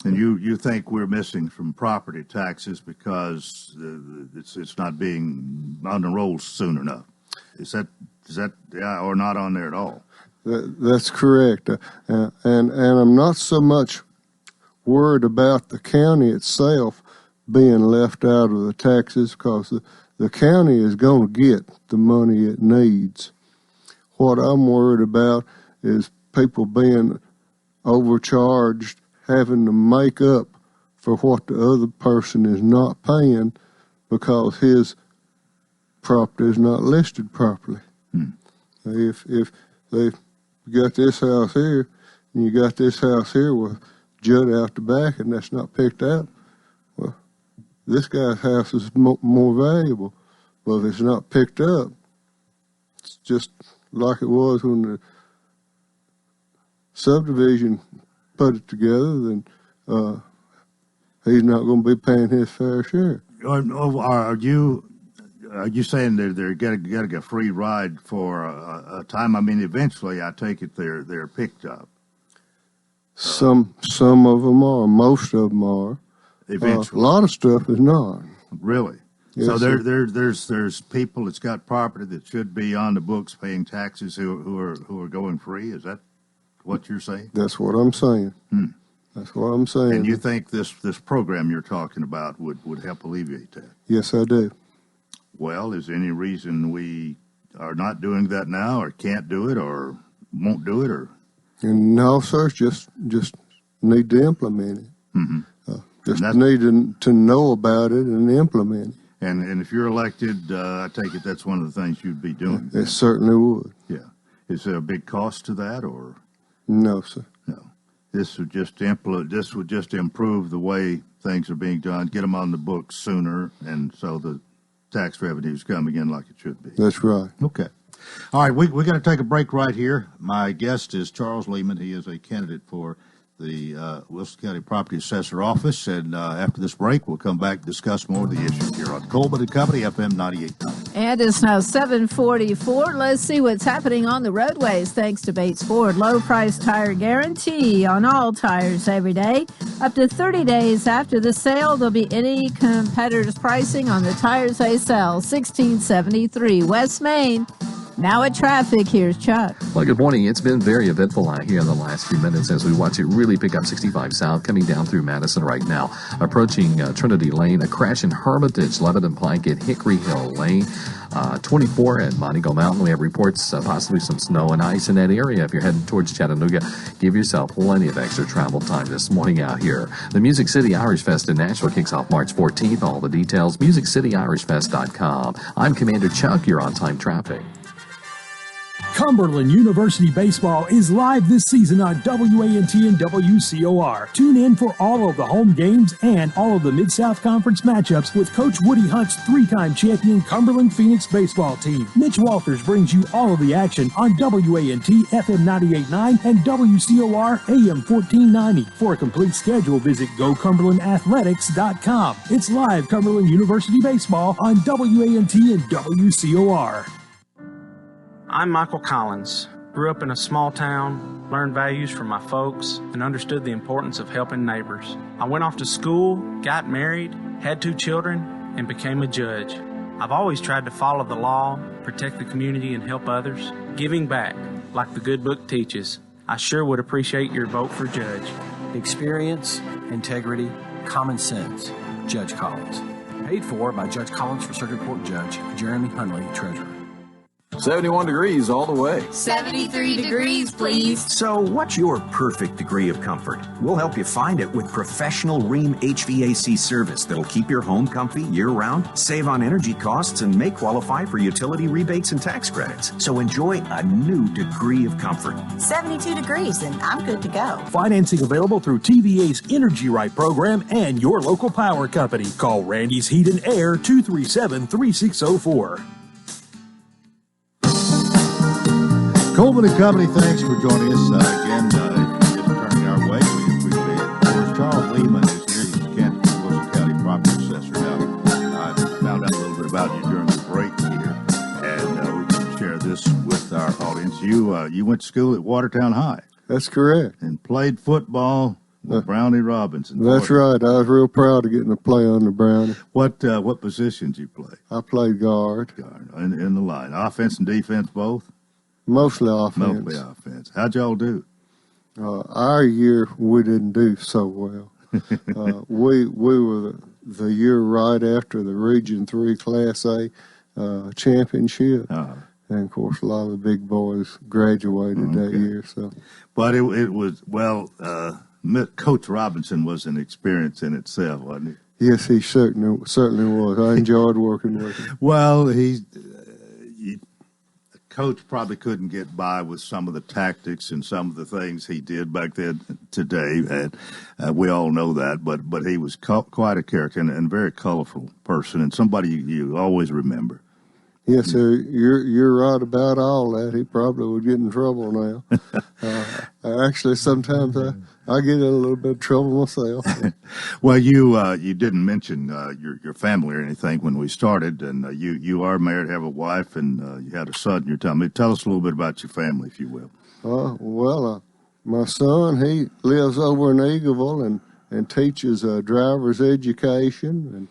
And you think we're missing from property taxes because it's not being on the rolls soon enough? Is that or not on there at all? That's correct. And I'm not so much worried about the county itself being left out of the taxes because the county is going to get the money it needs. What I'm worried about is people being overcharged, having to make up for what the other person is not paying because his property is not listed properly. If they got this house here, and you got this house here with jut out the back, and that's not picked up, well, this guy's house is more valuable. But if it's not picked up, it's just like it was when the subdivision put it together, then he's not going to be paying his fair share. Are you saying they're getting a free ride for a time? I mean, eventually, I take it they're picked up. Some of them are. Most of them are. Eventually, a lot of stuff is not. Really. Yes, So sir. there's people that's got property that should be on the books paying taxes who are going free. Is that what you're saying? That's what I'm saying. That's what I'm saying. And you think this program you're talking about would help alleviate that? Yes, I do. Well, is there any reason we are not doing that now, or can't do it, or won't do it, or? And no, sir, just need to implement it. Mm-hmm. Just need to know about it and implement it. And if you're elected, I take it that's one of the things you'd be doing. It certainly would. Yeah. Is there a big cost to that, or? No, sir. No. This would just improve the way things are being done, get them on the books sooner, and so the tax revenue's coming in like it should be. That's right. Okay. All right, we got to take a break right here. My guest is Charles Lehman. He is a candidate for the Wilson County Property Assessor Office. And after this break, we'll come back and discuss more of the issues here on Coleman and Company, FM 98.9. And it's now 7:44. Let's see what's happening on the roadways thanks to Bates Ford. Low price tire guarantee on all tires every day. Up to 30 days after the sale, there'll be any competitor's pricing on the tires they sell. 1673 West Main. Now at traffic, here's Chuck. Well, good morning. It's been very eventful out here in the last few minutes as we watch it really pick up 65 South, coming down through Madison right now. Approaching Trinity Lane, a crash in Hermitage, Lebanon Pike at Hickory Hill Lane. 24 at Montego Mountain. We have reports possibly some snow and ice in that area. If you're heading towards Chattanooga, give yourself plenty of extra travel time this morning out here. The Music City Irish Fest in Nashville kicks off March 14th. All the details, MusicCityIrishFest.com. I'm Commander Chuck. You're on time traffic. Cumberland University Baseball is live this season on WANT and WCOR. Tune in for all of the home games and all of the Mid-South Conference matchups with Coach Woody Hunt's three-time champion Cumberland Phoenix baseball team. Mitch Walters brings you all of the action on WANT FM 98.9 and WCOR AM 1490. For a complete schedule, visit GoCumberlandAthletics.com. It's live Cumberland University Baseball on WANT and WCOR. I'm Michael Collins. Grew up in a small town, learned values from my folks, and understood the importance of helping neighbors. I went off to school, got married, had 2 children, and became a judge. I've always tried to follow the law, protect the community, and help others. Giving back, like the good book teaches. I sure would appreciate your vote for judge. Experience, integrity, common sense. Judge Collins. Paid for by Judge Collins for Circuit Court Judge Jeremy Hunley, Treasurer. 71 degrees all the way. 73 degrees, please. So what's your perfect degree of comfort? We'll help you find it with professional Rheem HVAC service that'll keep your home comfy year-round, save on energy costs, and may qualify for utility rebates and tax credits. So enjoy a new degree of comfort. 72 degrees, and I'm good to go. Financing available through TVA's Energy Right program and your local power company. Call Randy's Heat and Air 237-3604. Coleman and Company, thanks for joining us again. If you're just turning our way, we appreciate it. Of course, Charles Lehman is here. He's a candidate for Wilson County Property Assessor. Now, I found out a little bit about you during the break here, and we can share this with our audience. You went to school at Watertown High. That's correct. And played football with Brownie Robinson. That's right. I was real proud of getting to play under Brownie. What positions you play? I played guard. In the line. Offense and defense both? Mostly offense. Mostly offense. How'd y'all do? Our year, we didn't do so well. We were the year right after the Region 3 Class A championship. And, of course, a lot of the big boys graduated that year. So, but it was, Coach Robinson was an experience in itself, wasn't he? Yes, he certainly was. I enjoyed working with him. Well, Coach probably couldn't get by with some of the tactics and some of the things he did back then today, and we all know that. But he was quite a character and a very colorful person, and somebody you always remember. Yes, sir. You're right about all that. He probably would get in trouble now. Actually, sometimes I get in a little bit of trouble myself. Well, you didn't mention your family or anything when we started, and you are married, have a wife, and you had a son. You're telling me. Tell us a little bit about your family, if you will. My son, he lives over in Eagleville and teaches driver's education,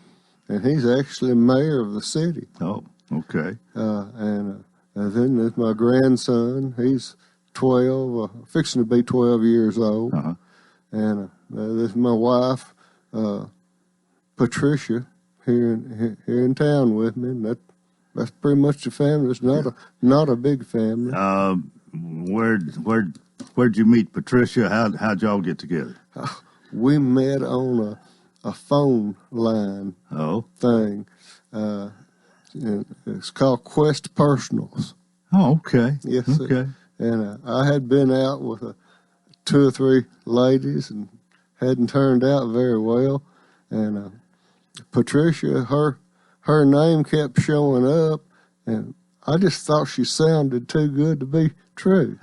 and he's actually mayor of the city. Oh, okay. And then there's my grandson. He's 12, fixing to be 12 years old. Uh-huh. And there's my wife, Patricia, here in town with me. And that's pretty much the family. It's not a big family. Where'd you meet Patricia? How'd y'all get together? We met on a phone line thing. It's called Quest Personals. Oh, okay. Yes, okay. Sir. And I had been out with 2 or 3 ladies and hadn't turned out very well. And Patricia, her name kept showing up, and I just thought she sounded too good to be true.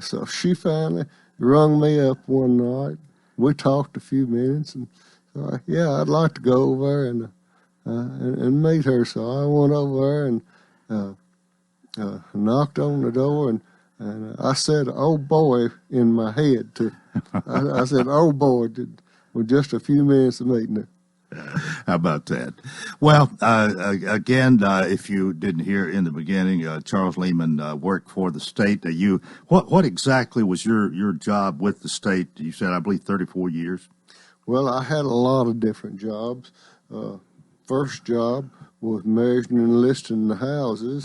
So she finally rung me up one night. We talked a few minutes, and I'd like to go over and meet her. So I went over there and knocked on the door, and I said, "Oh boy," in my head. I said, "Oh boy," with just a few minutes of meeting her. How about that? Well, again, if you didn't hear in the beginning, Charles Lehman worked for the state. What exactly was your job with the state? You said, I believe, 34 years. Well, I had a lot of different jobs. First job was measuring and listing the houses,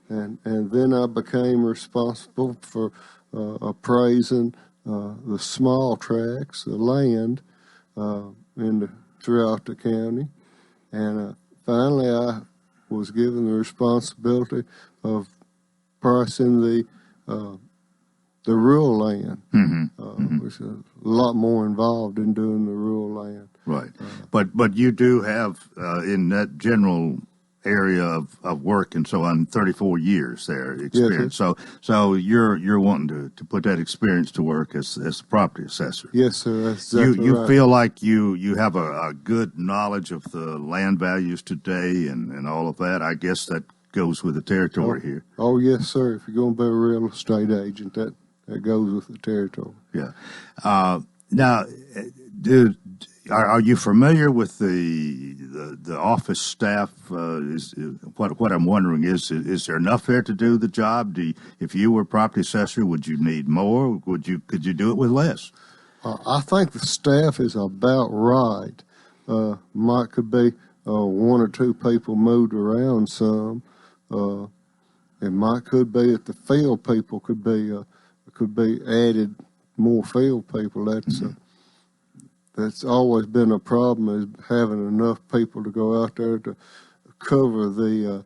and then I became responsible for appraising the small tracts, the land throughout the county, and finally I was given the responsibility of pricing the rural land, which is a lot more involved in doing the rural land. Right, but you do have in that general area of work and so on 34 years there experience. Yes, so you're wanting to put that experience to work as a property assessor. Yes, sir. That's exactly you right. feel like you have a good knowledge of the land values today and all of that. I guess that goes with the territory here. Oh yes, sir. If you're going to be a real estate agent, that goes with the territory. Yeah. Now, are you familiar with the office staff? What I'm wondering is there enough there to do the job? If you were property assessor, would you need more? Could you do it with less? I think the staff is about right. Could be 1 or 2 people moved around some. Could be at the field people could be added more field people. That's always been a problem, is having enough people to go out there to cover the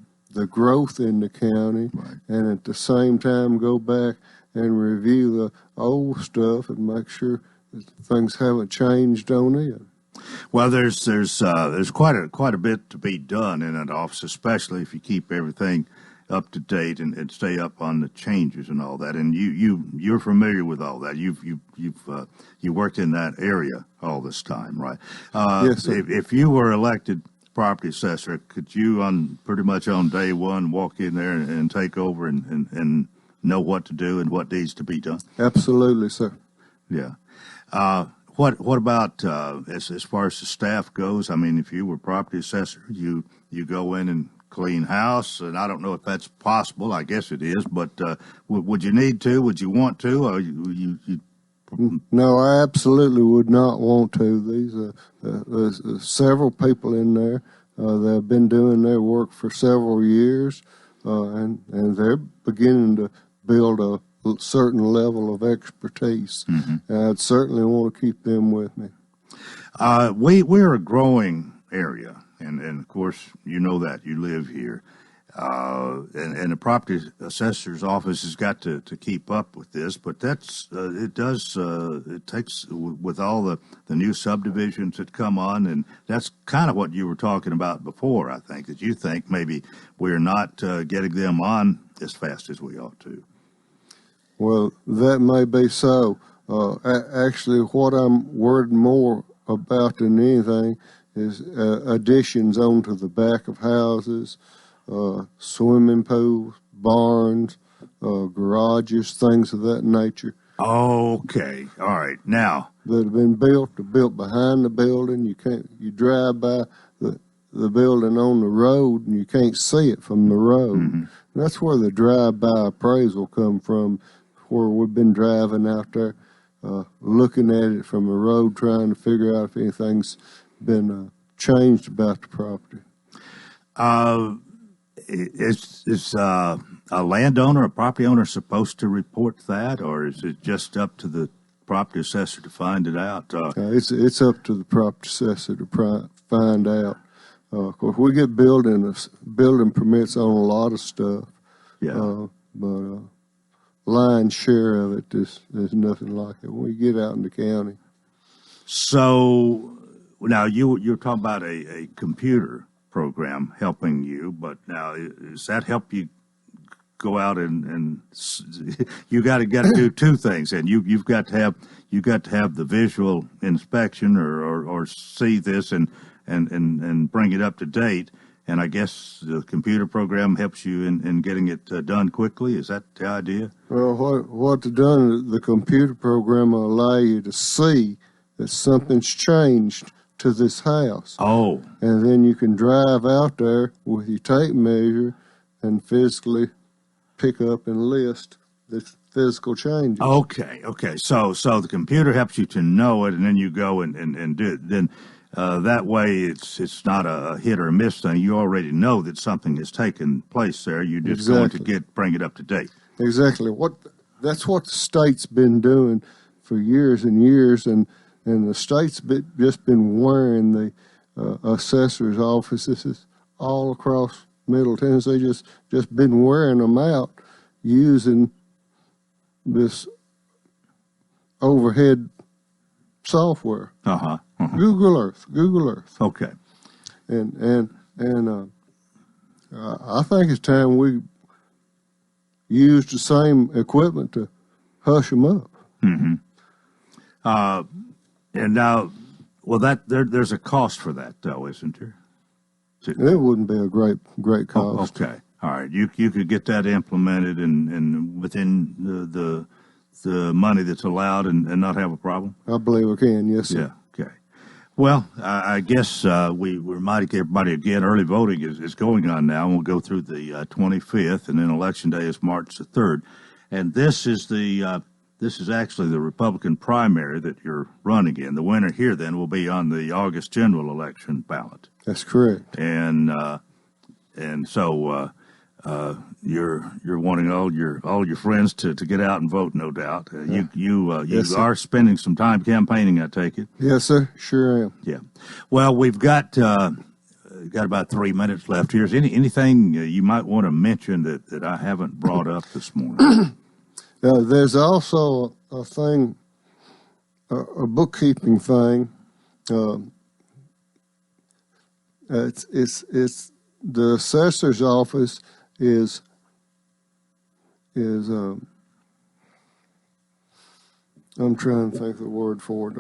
growth in the county, and at the same time go back and review the old stuff and make sure that things haven't changed on it. Well, there's quite a bit to be done in an office, especially if you keep everything up to date and stay up on the changes and all that. And you're familiar with all that. You worked in that area all this time, right? Yes, sir. If you were elected property assessor, could you pretty much on day one walk in there and take over and know what to do and what needs to be done? Absolutely, sir. Yeah. What about as far as the staff goes? I mean, if you were property assessor, you go in and clean house, and I don't know if that's possible. I guess it is, but would you need to? Would you want to? Or you No, I absolutely would not want to. There's several people in there that have been doing their work for several years, and they're beginning to build a certain level of expertise. And I'd certainly want to keep them with me. We're a growing area, and of course you know that you live here. and the property assessor's office has got to keep up with this, but that's it takes with all the new subdivisions that come on, and that's kind of what you were talking about before. I think that you think maybe we're not getting them on as fast as we ought to. Well, that may be so. Actually, what I'm worried more about than anything is additions onto the back of houses, swimming pools, barns, garages, things of that nature. Okay, all right. Now that have been built behind the building. You drive by the building on the road and you can't see it from the road. Mm-hmm. That's where the drive-by appraisal come from, where we've been driving out there, looking at it from the road, trying to figure out if anything's been changed about the property. Is a landowner, a property owner, supposed to report that, or is it just up to the property assessor to find it out? It's up to the property assessor to find out. Of course, we get building permits on a lot of stuff. Yeah. But lion's share of it is nothing like it when we get out in the county. So now you're talking about a computer program helping you, but now does that help you go out and you got to do two things, and you've got to have the visual inspection or see this and bring it up to date, and I guess the computer program helps you in getting it done quickly. Is that the idea? Well, what the computer program will allow you to see that something's changed to this house. Oh. And then you can drive out there with your tape measure and physically pick up and list the physical changes. Okay. So the computer helps you to know it, and then you go and do it. Then that way it's not a hit or a miss thing. You already know that something has taken place there. You're just going to bring it up to date. Exactly. That's what the state's been doing for years and years, and the state's just been wearing the assessor's offices all across Middle Tennessee, just been wearing them out using this overhead software. Google Earth. Okay. And I think it's time we use the same equipment to hush them up. Mm-hmm. And now, well, there's a cost for that, though, isn't there? It wouldn't be a great cost. Okay, all right. You could get that implemented and within the money that's allowed and not have a problem. I believe we can. Yes, sir. Yeah. Okay. Well, I guess we remind everybody again. Early voting is going on now, and we'll go through the 25th, and then Election Day is March the 3rd, and this is actually the Republican primary that you're running in. The winner here then will be on the August general election ballot. That's correct. And so you're wanting all your friends to get out and vote, no doubt. You Yes, are spending some time campaigning, I take it. Yes, sir. Sure am. Yeah. Well, we've got about 3 minutes left here. Is anything you might want to mention that I haven't brought up this morning? There's also a thing, a bookkeeping thing. It's the assessor's office is I'm trying to think of the word for it.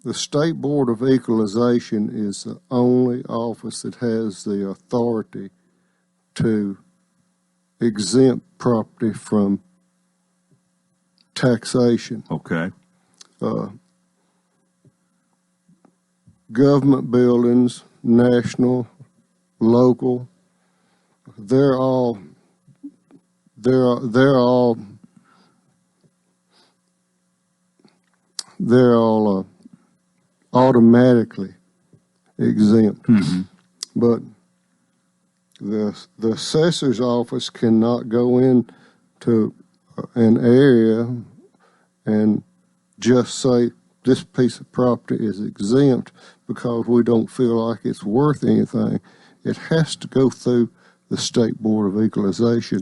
The State Board of Equalization is the only office that has the authority to exempt property from taxation. Okay. Government buildings, national, local, they're all automatically exempt. Mm-hmm. But the assessor's office cannot go into an area and just say this piece of property is exempt, because we don't feel like it's worth anything. It has to go through the State Board of Equalization.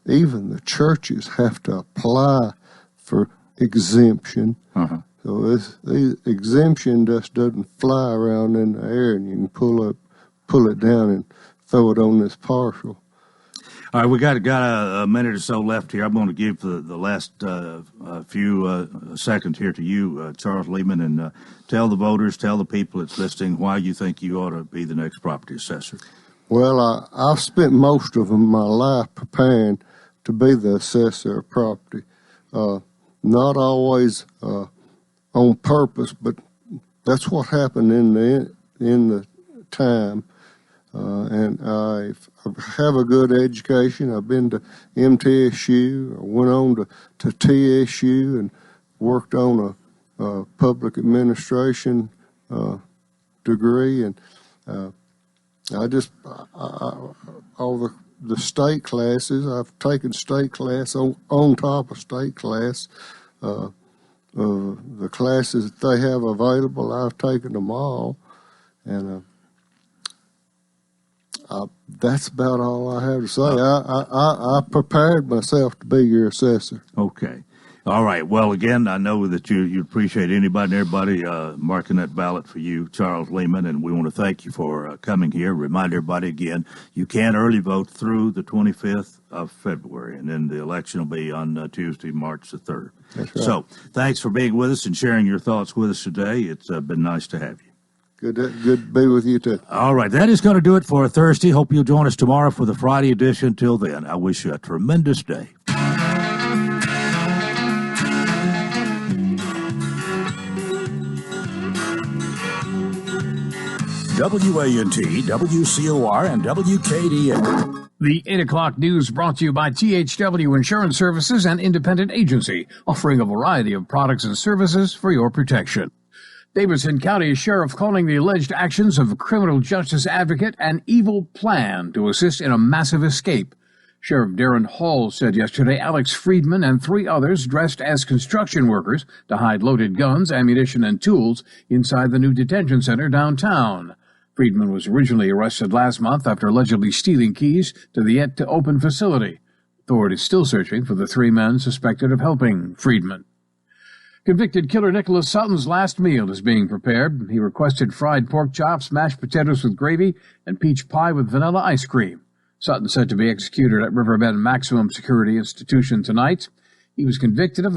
Even the churches have to apply for exemption. Uh-huh. So the exemption just doesn't fly around in the air and you can pull it down and throw it on this partial. All right, we got a minute or so left here. I'm going to give the last few seconds here to you, Charles Lehman, and tell the voters, tell the people that's listening why you think you ought to be the next property assessor. Well, I've spent most of my life preparing to be the assessor of property. Not always on purpose, but that's what happened in the time. And I have a good education. I've been to MTSU. I went on to TSU and worked on a public administration degree. And all the state classes, I've taken state class on top of state class. The classes that they have available, I've taken them all. And that's about all I have to say. I prepared myself to be your assessor. Okay. All right. Well, again, I know that you appreciate anybody and everybody marking that ballot for you, Charles Lehman, and we want to thank you for coming here. Remind everybody again, you can early vote through the 25th of February, and then the election will be on Tuesday, March the 3rd. That's right. So thanks for being with us and sharing your thoughts with us today. It's been nice to have you. Good to be with you, too. All right. That is going to do it for Thursday. Hope you'll join us tomorrow for the Friday edition. Till then, I wish you a tremendous day. WANT, WCOR, and WKDN. The 8 o'clock news brought to you by THW Insurance Services, an independent agency offering a variety of products and services for your protection. Davidson County Sheriff calling the alleged actions of a criminal justice advocate an evil plan to assist in a massive escape. Sheriff Darren Hall said yesterday Alex Friedman and 3 others dressed as construction workers to hide loaded guns, ammunition, and tools inside the new detention center downtown. Friedman was originally arrested last month after allegedly stealing keys to the yet-to-open facility. Authorities still searching for the 3 men suspected of helping Friedman. Convicted killer Nicholas Sutton's last meal is being prepared. He requested fried pork chops, mashed potatoes with gravy, and peach pie with vanilla ice cream. Sutton said to be executed at Riverbend Maximum Security Institution tonight. He was convicted of